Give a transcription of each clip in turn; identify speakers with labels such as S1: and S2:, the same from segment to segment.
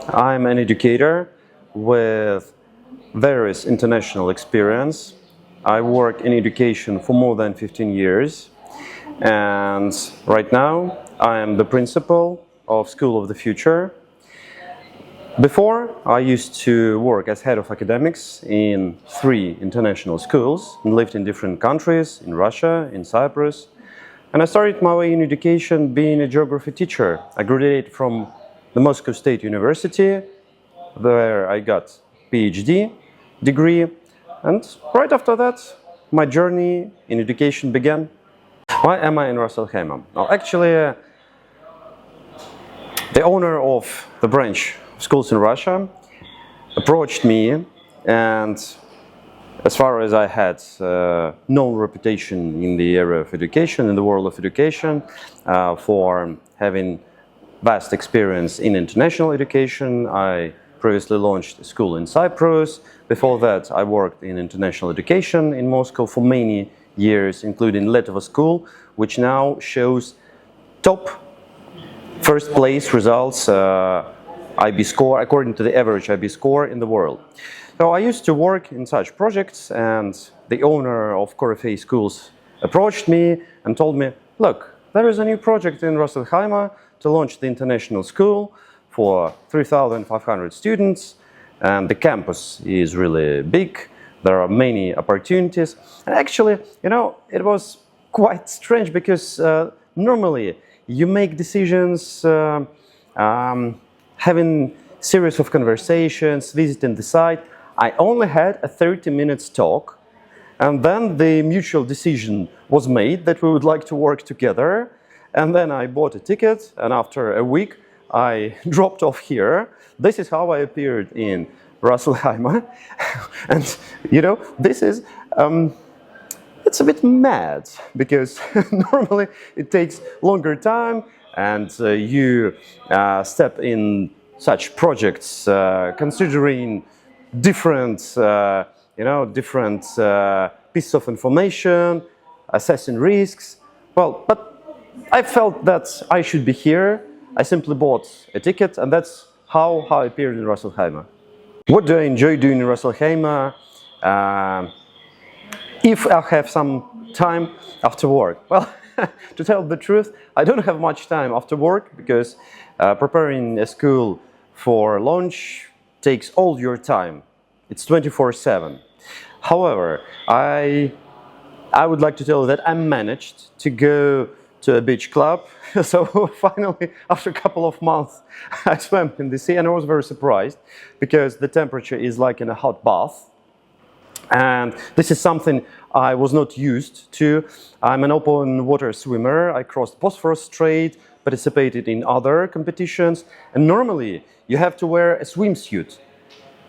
S1: I'm an educator with various international experience. I work in education for more than 15 years, and right now I am the principal of School of the Future. Before, I used to work as head of academics in 3 international schools and lived in different countries, in Russia, in Cyprus. And I started my way in education being a geography teacher. I graduated from the Moscow State University, where I got Ph.D. degree. And right after that, my journey in education began. Why am I in Ras Al Khaimah? Well, actually, the owner of the branch of schools in Russia approached me, and as far as I had no reputation in the area of education, in the world of education, for having vast experience in international education, I previously launched a school in Cyprus. Before that, I worked in international education in Moscow for many years, including Letovo school, which now shows top first place results IB score, according to the average IB score in the world. So I used to work in such projects, and the owner of Corifei schools approached me and told me, look, there is a new project in Ras Al Khaimah to launch the international school for 3,500 students, and the campus is really big. There are many opportunities. And actually, you know, it was quite strange because normally you make decisions having series of conversations, visiting the site. I only had a 30 minutes talk, and then the mutual decision was made that we would like to work together. And then I bought a ticket, and after a week I dropped off here. This is how I appeared in Ras Al Khaimah. And you know, this is it's a bit mad because normally it takes longer time, and you step in such projects considering different different pieces of information, assessing risks. Well, but I felt that I should be here. I simply bought a ticket, and that's how I appeared in Ras Al Khaimah. What do I enjoy doing in Ras Al Khaimah? If I have some time after work. Well, to tell the truth, I don't have much time after work because preparing a school for launch takes all your time. It's 24/7. However, I would like to tell you that I managed to go to a beach club. So finally, after a couple of months, I swam in the sea, and I was very surprised because the temperature is like in a hot bath. And this is something I was not used to. I'm an open water swimmer. I crossed Bosphorus Strait, participated in other competitions, and normally you have to wear a swimsuit.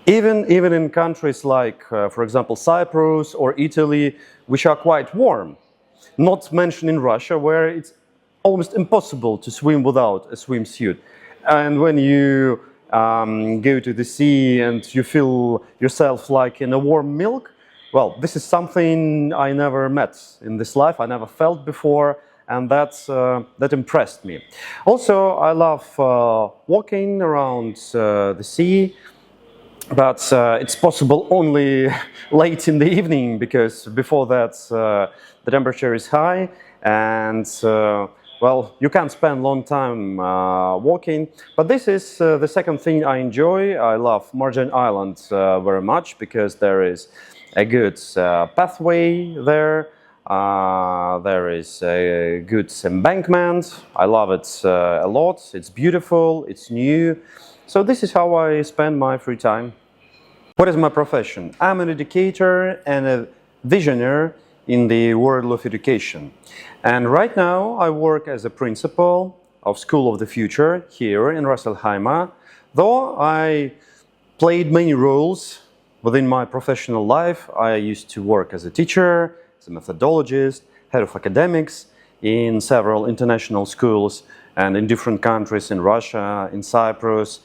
S1: Even in countries like, for example, Cyprus or Italy, which are quite warm. Not mentioning Russia, where it's almost impossible to swim without a swimsuit. And when you go to the sea and you feel yourself like in a warm milk, well, this is something I never met in this life, I never felt before, and that impressed me. Also, I love walking around the sea, but it's possible only late in the evening, because before that the temperature is high, and well, you can't spend long time walking. But this is the second thing I enjoy. I love Marjan Island very much because there is a good pathway there. There is a good embankment. I love it a lot. It's beautiful, it's new. So this is how I spend my free time. What is my profession? I'm an educator and a visionary in the world of education. And right now I work as a principal of School of the Future here in Ras Al Khaimah. Though I played many roles within my professional life, I used to work as a teacher, as a methodologist, head of academics in several international schools and in different countries in Russia, in Cyprus,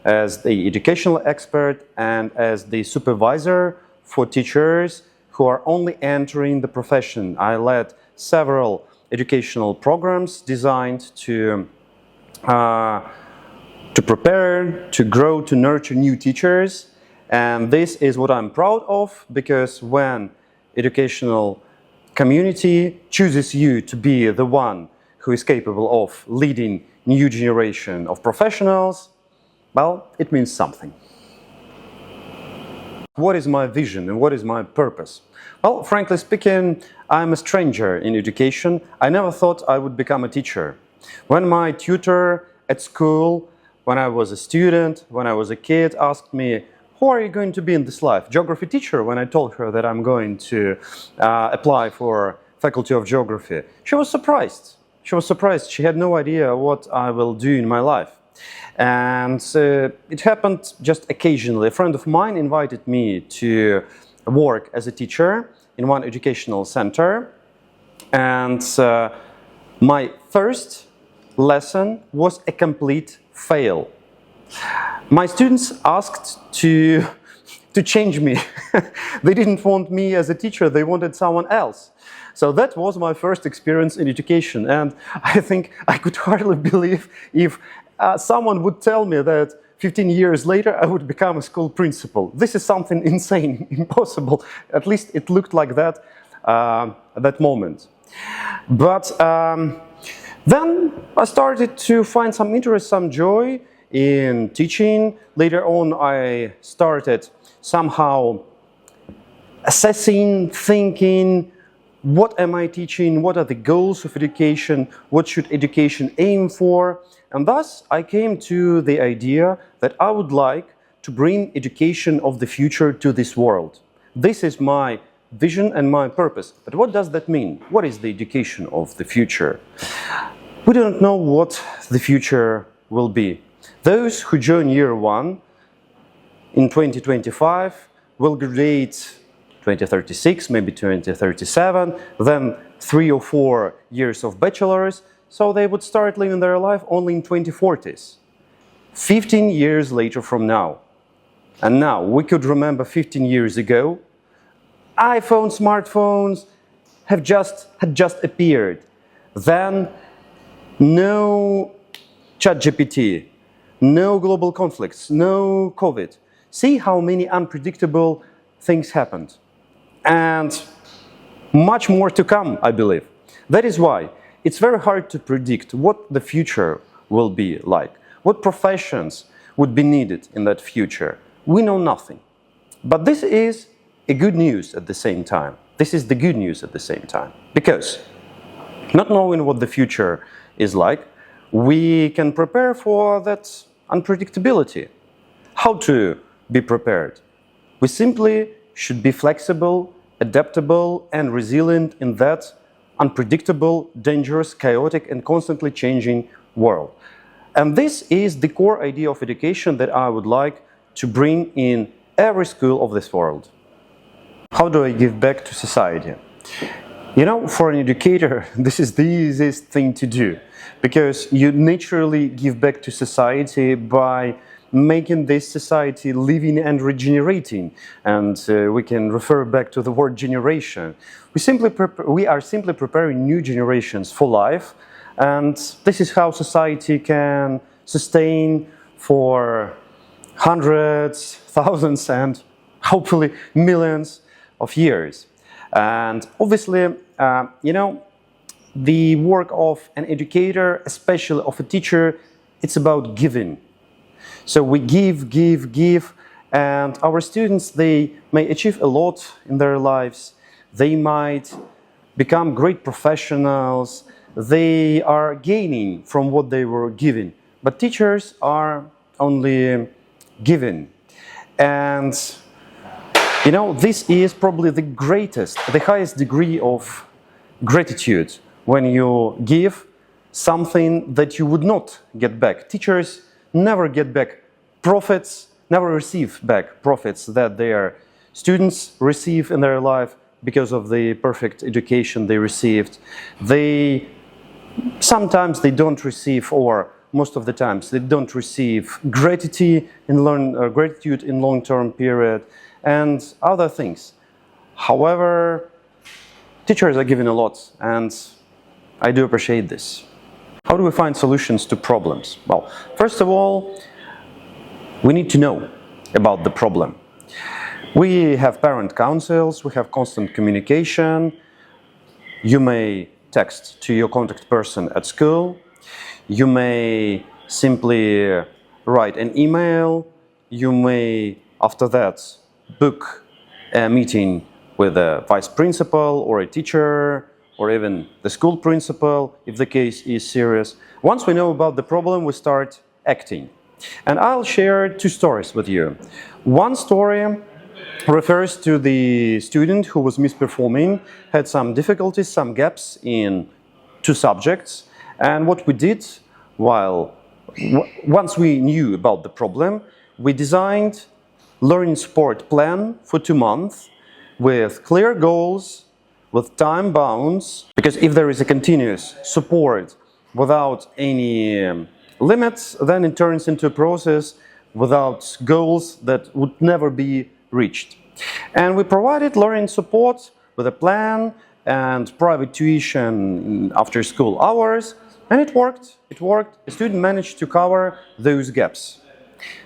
S1: as the educational expert and as the supervisor for teachers who are only entering the profession. I led several educational programs designed to to prepare, to grow, to nurture new teachers. And this is what I'm proud of, because when educational community chooses you to be the one who is capable of leading new generation of professionals, well, it means something. What is my vision and what is my purpose? Well, frankly speaking, I'm a stranger in education. I never thought I would become a teacher. When my tutor at school, when I was a student, when I was a kid, asked me, who are you going to be in this life? Geography teacher, when I told her that I'm going to apply for Faculty of Geography. She was surprised. She was surprised. She had no idea what I will do in my life. And it happened just occasionally. A friend of mine invited me to work as a teacher in one educational center. And my first lesson was a complete fail. My students asked to change me. They didn't want me as a teacher, they wanted someone else. So that was my first experience in education, and I think I could hardly believe if someone would tell me that 15 years later I would become a school principal. This is something insane, impossible. At least it looked like that at that moment. But then I started to find some interest, some joy in teaching. Later on, I started somehow assessing, thinking, what am I teaching? What are the goals of education? What should education aim for? And thus, I came to the idea that I would like to bring education of the future to this world. This is my vision and my purpose. But what does that mean? What is the education of the future? We don't know what the future will be. Those who join year one in 2025 will graduate 2036, maybe 2037, then 3 or 4 years of bachelor's, so they would start living their life only in 2040s. 15 years later from now. And now, we could remember 15 years ago, iPhones, smartphones had just appeared. Then, no ChatGPT, no global conflicts, no COVID. See how many unpredictable things happened. And much more to come, I believe. That is why it's very hard to predict what the future will be like, what professions would be needed in that future. We know nothing. But this is a good news at the same time. This is the good news at the same time. Because not knowing what the future is like, we can prepare for that unpredictability. How to be prepared? We simply should be flexible, adaptable, and resilient in that unpredictable, dangerous, chaotic, and constantly changing world. And this is the core idea of education that I would like to bring in every school of this world. How do I give back to society? You know, for an educator, this is the easiest thing to do, because you naturally give back to society by making this society living and regenerating. And we can refer back to the word generation. We are simply preparing new generations for life, and this is how society can sustain for hundreds, thousands, and hopefully millions of years. And obviously, you know, the work of an educator, especially of a teacher, it's about giving. So we give, and our students, they may achieve a lot in their lives. They might become great professionals. They are gaining from what they were given. But teachers are only giving. And you know, this is probably the highest degree of gratitude, when you give something that you would not get back. Teachers never get back profits, never receive back profits that their students receive in their life because of the perfect education they received. Sometimes they don't receive, or most of the times they don't receive gratitude in long-term period, and other things. However, teachers are giving a lot, and I do appreciate this. How do we find solutions to problems? Well, first of all, we need to know about the problem. We have parent councils, we have constant communication. You may text to your contact person at school. You may simply write an email. You may, after that, book a meeting with a vice principal or a teacher or even the school principal if the case is serious. Once we know about the problem, we start acting. And I'll share two stories with you. One story refers to the student who was misperforming, had some difficulties, some gaps in two subjects. And what we did, once we knew about the problem, we designed learning support plan for 2 months with clear goals, with time bounds, because if there is a continuous support without any limits, then it turns into a process without goals that would never be reached. And we provided learning support with a plan and private tuition after school hours, and it worked. It worked. The student managed to cover those gaps.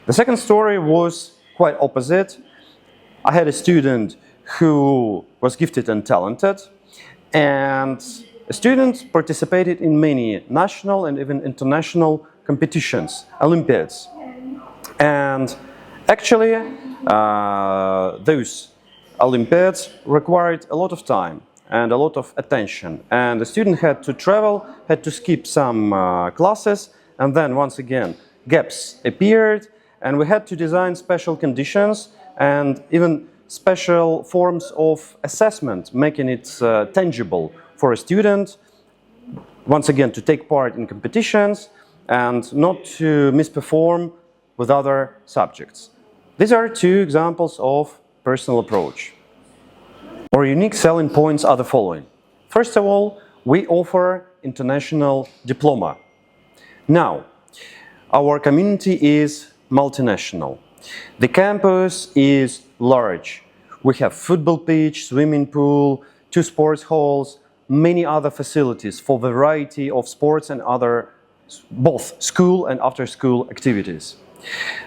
S1: The second story was quite opposite. I had a student who was gifted and talented, and a student participated in many national and even international competitions, Olympiads. And actually, those Olympiads required a lot of time and a lot of attention. And the student had to travel, had to skip some classes, and then once again, gaps appeared, and we had to design special conditions and even special forms of assessment, making it tangible for a student, once again, to take part in competitions and not to misperform with other subjects. These are two examples of personal approach. Our unique selling points are the following. First of all, we offer international diploma. Now, our community is multinational. The campus is large. We have football pitch, swimming pool, 2 sports halls, many other facilities for variety of sports and other both school and after-school activities.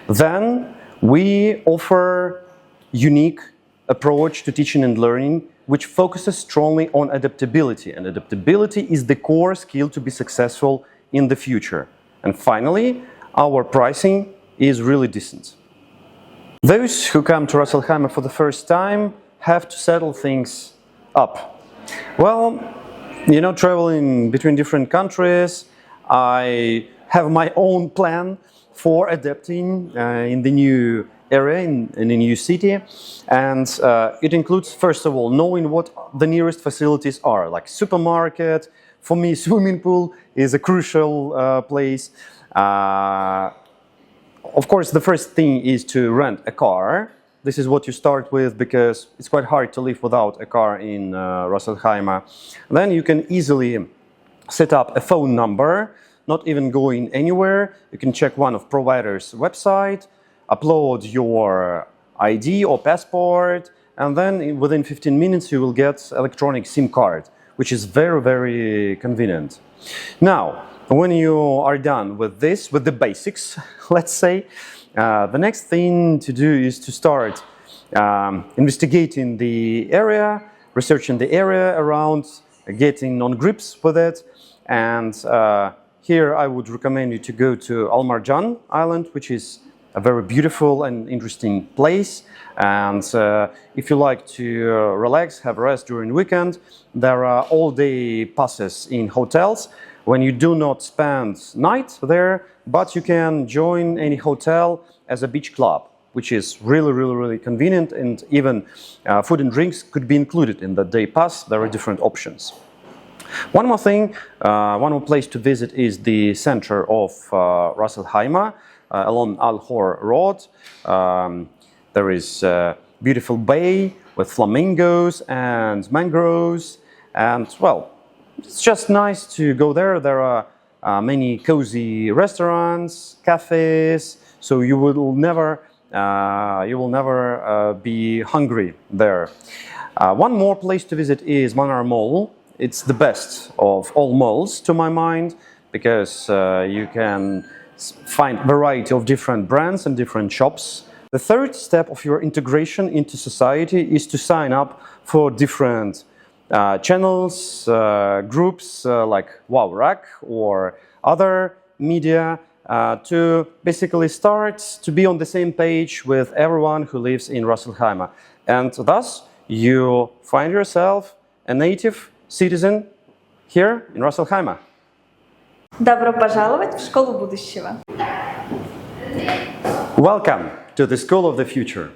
S1: Then we offer unique approach to teaching and learning, which focuses strongly on adaptability. And adaptability is the core skill to be successful in the future. And finally, our pricing is really decent. Those who come to Ras Al Khaimah for the first time have to settle things up. Well, you know, traveling between different countries, I have my own plan for adapting in the new area, in a new city. And it includes, first of all, knowing what the nearest facilities are, like supermarket. For me, swimming pool is a crucial place. Of course, the first thing is to rent a car. This is what you start with because it's quite hard to live without a car in Ras Al Khaimah. Then you can easily set up a phone number, not even going anywhere. You can check one of providers' website, upload your ID or passport, and then within 15 minutes you will get electronic SIM card, which is very, very convenient. Now, when you are done with this, with the basics, let's say, the next thing to do is to start investigating the area, researching the area around, getting on grips with it. And here I would recommend you to go to Al Marjan Island, which is a very beautiful and interesting place. And if you like to relax, have rest during weekend, there are all-day passes in hotels when you do not spend night there, but you can join any hotel as a beach club, which is really, really, really convenient, and even food and drinks could be included in the day pass. There are different options. One more thing, one more place to visit is the center of Ras Al Khaimah, along Al Khor Road. There is a beautiful bay with flamingos and mangroves, and well, it's just nice to go there. There are many cozy restaurants, cafes, so you will never be hungry there. One more place to visit is Manar Mall. It's the best of all malls, to my mind, because you can find variety of different brands and different shops. The third step of your integration into society is to sign up for different channels, groups like WowRack or other media to basically start to be on the same page with everyone who lives in Ras Al Khaimah. And thus, you find yourself a native citizen here in Ras Al Khaimah.
S2: Добро пожаловать в школу будущего.
S1: Welcome to the School of the Future.